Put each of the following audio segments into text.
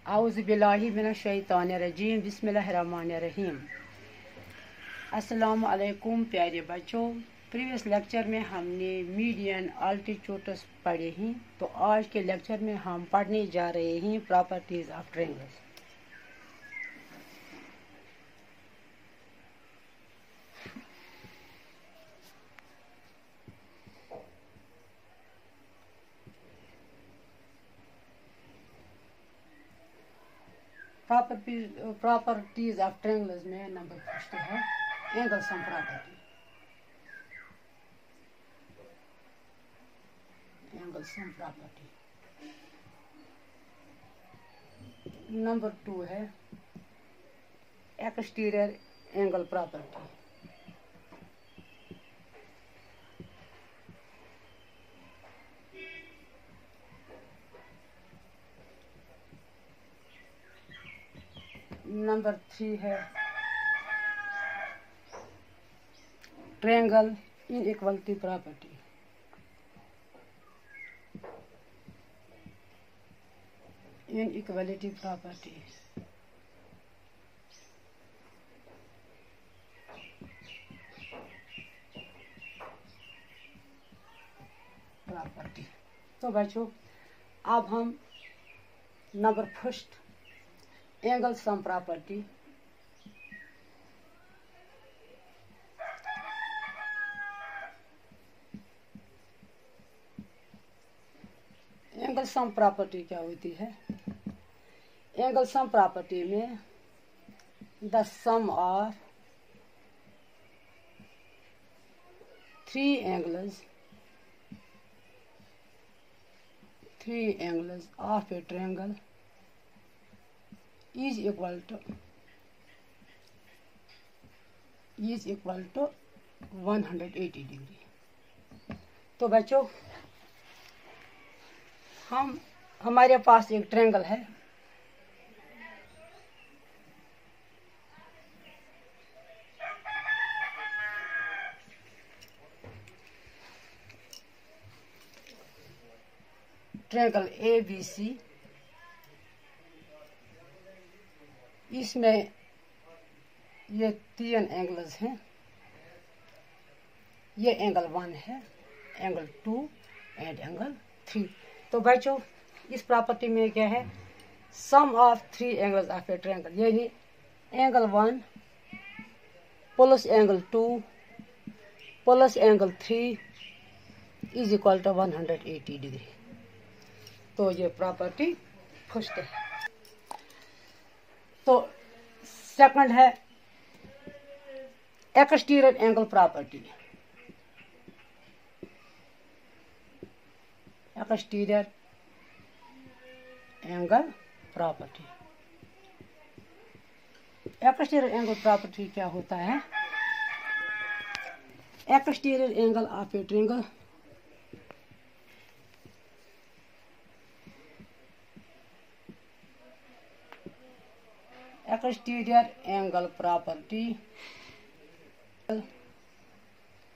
औज़ुबिल्लाहि मिनश्शैतानिर्रजीम बिस्मिल्लाहिर्रहमानिर्रहीम। अस्सलाम वालेकुम प्यारे बच्चों। प्रीवियस लेक्चर में हमने मीडियन अल्टीट्यूड्स पढ़े हैं, तो आज के लेक्चर में हम पढ़ने जा रहे हैं properties of triangles. Properties of triangles में नंबर फर्स्ट है angle sum property. Angle sum property. Number 2 है एक्सटीरियर एंगल प्रॉपर्टी। नंबर 3 है triangle inequality property. Inequality property. तो बच्चों, अब हम number first angle sum property. Angle sum property क्या होती है? एंगल सम प्रॉपर्टी में the sum of three angles of a triangle is equal to 180 degree. तो बच्चों, हमारे पास एक ट्रायंगल है। Triangle ABC। इसमें ये 3 एंगल्स हैं। ये एंगल 1 है, एंगल 2 एंड एंगल 3। तो बच्चों, इस प्रॉपर्टी में क्या है? Sum of 3 angles of a triangle, यानी angle 1 plus angle 2 plus angle 3 is equal to 180 degree. तो ये प्रॉपर्टी फर्स्ट है। तो सेकंड है exterior angle property. Exterior angle property. Exterior angle property क्या होता है? Exterior angle of a triangle exterior angle property.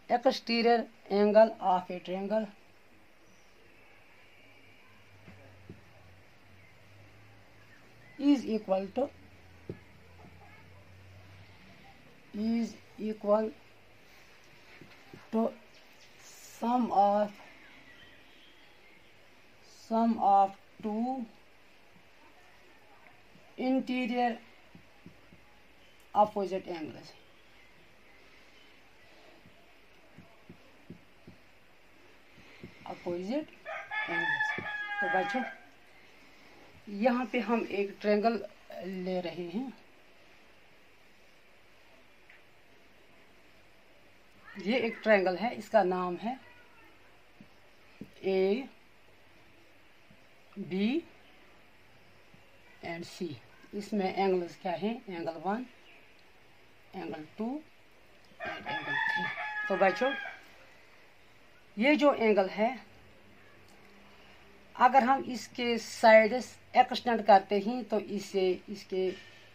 Exterior angle of a triangle is equal to sum of two interior opposite angles। तो बच्चों, यहाँ पे हम एक triangle ले रहे हैं। ये एक ट्रायंगल है, इसका नाम है A B एंड C। इसमें एंगल्स क्या हैं? Angle 1, angle 2 and angle 3। तो बच्चों, ये जो एंगल है, अगर हम इसके साइड्स एक्सटेंड करते हैं तो इससे इसके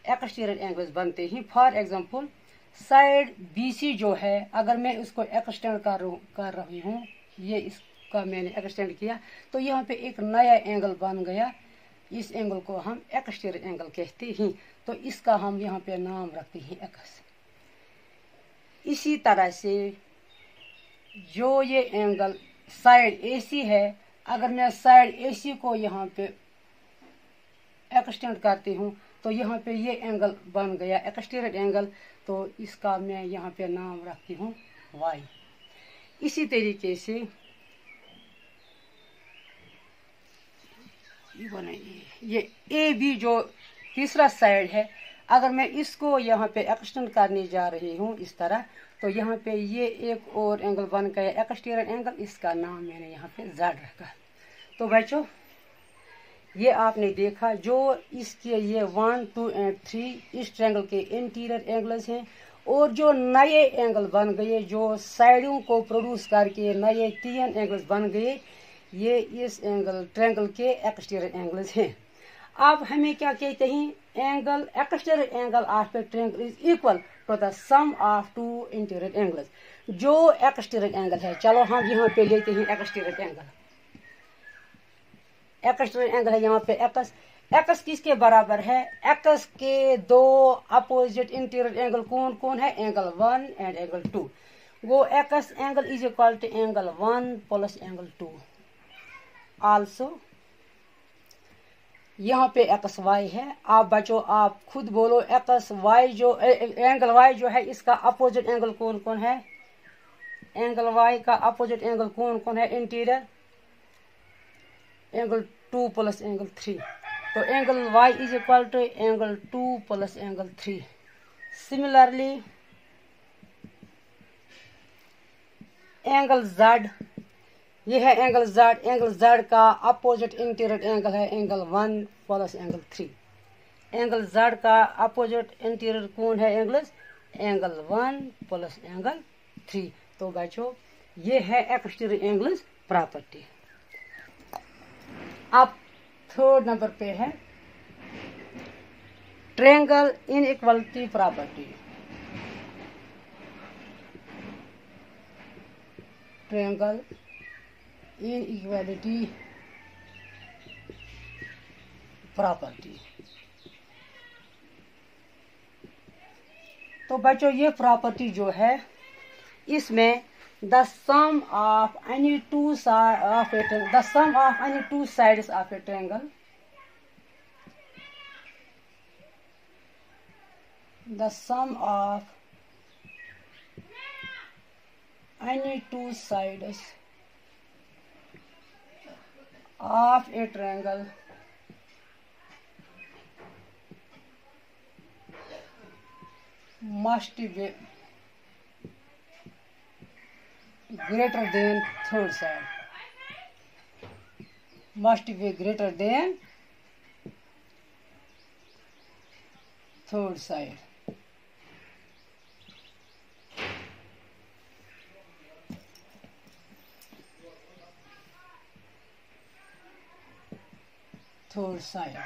एक्सटीरियर एंगल्स बनते हैं। फॉर एग्जांपल, साइड BC जो है, अगर मैं उसको एक्सटेंड कर रही हूँ, ये इसका मैंने एक्सटेंड किया, तो यहाँ पे एक नया एंगल बन गया इस एंगल को हम एक्सटीरियर एंगल कहते हैं। तो इसका हम यहाँ पे नाम रखते हैं एक्स। इसी तरह से जो ये एंगल साइड AC है, अगर मैं साइड AC को यहाँ पे एक्सटेंड करती हूँ तो यहाँ पे ये एंगल बन गया एक्सटीरियर एंगल। तो इसका मैं यहाँ पे नाम रखती हूँ y। इसी तरीके से ये AB जो तीसरा साइड है, अगर मैं इसको यहाँ पे एक्सटेंड करने जा रही हूँ इस तरह, तो यहाँ पे ये एक और एंगल बन गया एक्सटीरियर एंगल। इसका नाम मैंने यहाँ पे Z रखा। तो बच्चों ये आपने देखा जो इसके ये 1, 2 और 3 इस ट्रायंगल के इंटीरियर एंगल्स हैं, और जो नए एंगल बन गए जो साइडों को प्रोड्यूस करके नए 3 एंगल्स बन गए, ये इस ट्रायंगल के एक्सटीरियर एंगल्स हैं। अब हमें क्या कहते हैं, angle exterior angle of a triangle is equal to the sum of 2 interior angles. जो एक्सटीरियर एंगल है, चलो हम यहाँ पे लेते हैं एक्सटीरियर एंगल। एक्सटीरियर एंगल है यहाँ पे एक्स। एक्स किसके बराबर है, एक्स के दो अपोजिट इंटीरियर एंगल कौन कौन है, एंगल 1 एंड एंगल 2। वो X angle is equal to angle 1 plus angle 2। Also यहाँ पे एक्स वाई है। आप बच्चों आप खुद बोलो, एक्स वाई जो एंगल वाई जो है इसका अपोजिट एंगल कौन कौन है, एंगल वाई का अपोजिट एंगल कौन कौन है, इंटीरियर एंगल 2 प्लस एंगल 3। तो angle y is equal to angle 2 plus angle 3। Similarly angle z, ये है एंगल z। एंगल z का अपोजिट इंटीरियर एंगल है angle 1 plus angle 3। Angle z का अपोजिट इंटीरियर कौन है, एंगल 1 प्लस एंगल 3। तो बच्चों ये है एक्सटीरियर एंगल्स प्रॉपर्टी। अब थर्ड नंबर पे है triangle inequality property. Triangle inequality property. तो बच्चों ये प्रॉपर्टी जो है, इसमें the sum of any two sides of a triangle, the sum of any two sides of a triangle, the sum of any two sides of a triangle must be greater than third side, must be greater than third side। Third side.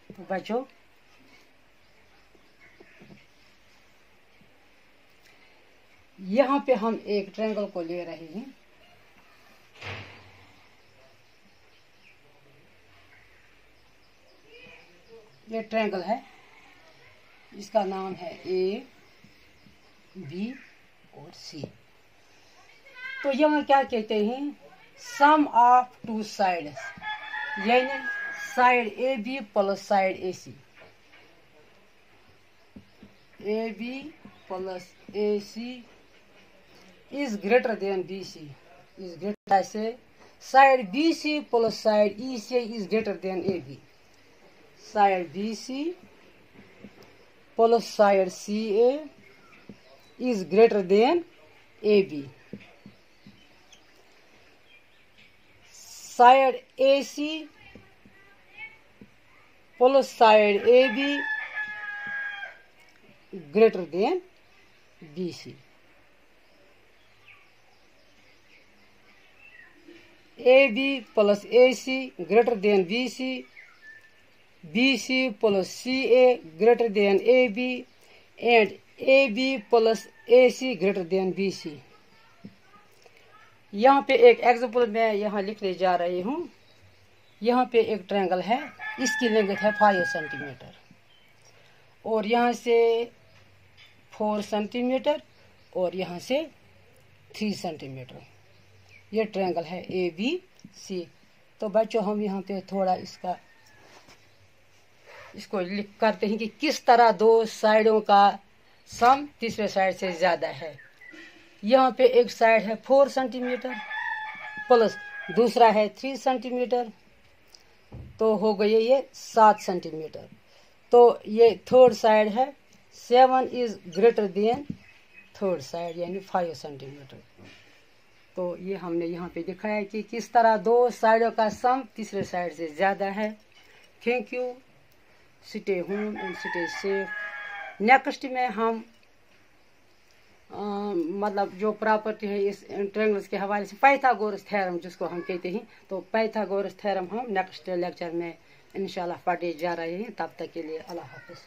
तो बच्चों यहाँ पे हम एक triangle को ले रहे हैं। ये ट्रायंगल है, इसका नाम है A, B और C। तो ये हम क्या कहते हैं, सम ऑफ टू साइड्स, यानी side AB plus side AC। AB plus AC is greater than BC, is greater, ऐसे side BC plus side EC is greater than AB। Side BC plus side CA is greater than AB। Side AC plus side AB greater than BC। AB plus AC greater than BC, BC plus CA greater than AB and AB plus AC greater than BC। यहाँ पे एक example मैं यहाँ लिखने जा रही हूँ। यहाँ पे एक ट्रायंगल है, इसकी लेंथ है 5 सेंटीमीटर और यहाँ से 4 सेंटीमीटर और यहाँ से 3 सेंटीमीटर। ये ट्रायंगल है ABC। तो बच्चों हम यहाँ पे थोड़ा इसको लिख करते हैं कि किस तरह दो साइडों का सम तीसरे साइड से ज्यादा है। यहाँ पे एक साइड है 4 सेंटीमीटर प्लस दूसरा है 3 सेंटीमीटर, तो हो गई ये 7 सेंटीमीटर। तो ये थर्ड साइड है 7 is greater than third side यानी 5 सेंटीमीटर। तो ये हमने यहाँ पे दिखाया कि किस तरह दो साइडों का सम तीसरे साइड से ज्यादा है। Thank you, stay home and stay safe. Next में हम मतलब जो प्रॉपर्टी है इस ट्रायंगल्स के हवाले से पाइथागोरस थ्योरम जिसको हम कहते हैं, तो पाइथागोरस थ्योरम हम नेक्स्ट लेक्चर में इंशाल्लाह पढ़े जा रहे हैं। तब तक के लिए अल्लाह हाफिज।